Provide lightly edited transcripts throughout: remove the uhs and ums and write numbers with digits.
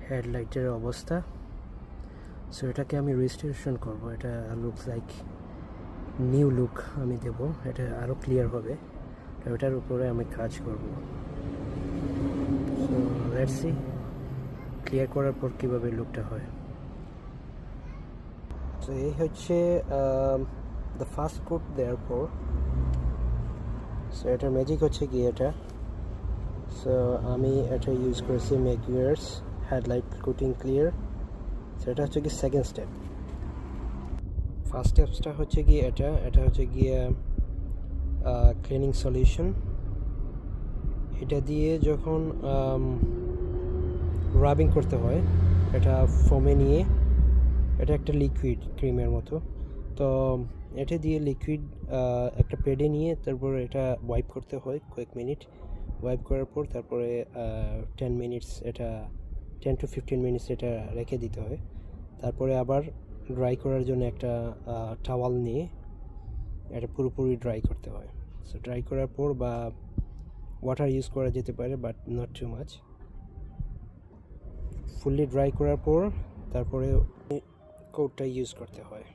হেডলাইটের অবস্থা। সো এটাকে আমি রেজিস্ট্রেশন করব, এটা লুকস লাইক নিউ লুক আমি দেব, এটা আরও ক্লিয়ার হবে, এটার উপরে আমি কাজ করব। সো লেটস সি ক্লিয়ার করার পর কীভাবে লুকটা হয়। তো এই হচ্ছে দ্য ফার্স্ট কোট দেওয়ার পর। সো এটার ম্যাজিক হচ্ছে কি এটা, সো আমি এটা ইউজ করেছি ম্যাগুয়ার্স হেডলাইট কোটিং ক্লিয়ার। সো এটা হচ্ছে কি সেকেন্ড স্টেপ। ফার্স্ট স্টেপসটা হচ্ছে গিয়ে এটা হচ্ছে গিয়ে ক্লিনিং সলিউশন। এটা দিয়ে যখন রাবিং করতে হয়, এটা ফোমে নিয়ে, এটা একটা লিকুইড ক্রিমের মতো, তো এটা দিয়ে লিকুইড একটা প্যাডে নিয়ে তারপর এটা ওয়াইপ করতে হয় কয়েক মিনিট। ওয়াইপ করার পর তারপরে 10 মিনিটস, এটা 10 to 15 মিনিটস এটা রেখে দিতে হয়। তারপরে আবার ড্রাই করার জন্য একটা টাওয়াল নিয়ে এটা পুরোপুরি ড্রাই করতে হয়। সো ড্রাই করার পর বা ওয়াটার ইউজ করা যেতে পারে, but not too much. Fully dry করার পর তারপরে কোটটা ইউজ করতে হয়।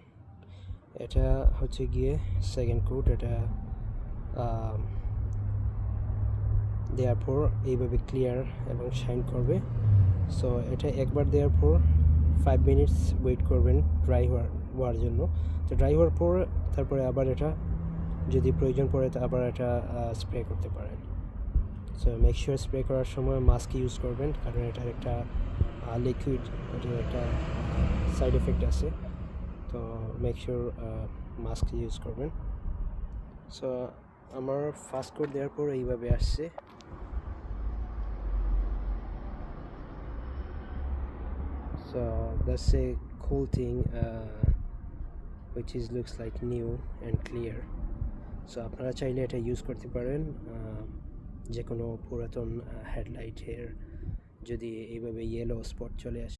এটা হচ্ছে গিয়ে সেকেন্ড কোট। এটা দেওয়ার পর এইভাবে ক্লিয়ার এবং শাইন করবে। সো এটা একবার দেওয়ার পর 5 মিনিটস ওয়েট করবেন ড্রাই হওয়ার জন্য। তো ড্রাই হওয়ার পর তারপরে আবার এটা যদি প্রয়োজন পড়ে আবার এটা স্প্রে করতে পারেন। সো মেক শিওর স্প্রে করার সময় মাস্ক ইউজ করবেন, কারণ এটার একটা লিকুইড, এটার একটা সাইড এফেক্ট আছে, তো মেক শিওর মাস্ক ইউজ করবেন। সো আমার ফার্স্ট কোট দেওয়ার পর এইভাবে আসছে। So that's a cool thing, which is looks like new and clear. So আপনারা চাইলে এটা ইউজ করতে পারেন যে কোনো পুরাতন হেডলাইটের যদি এইভাবে ইয়েলো স্পট চলে আসে।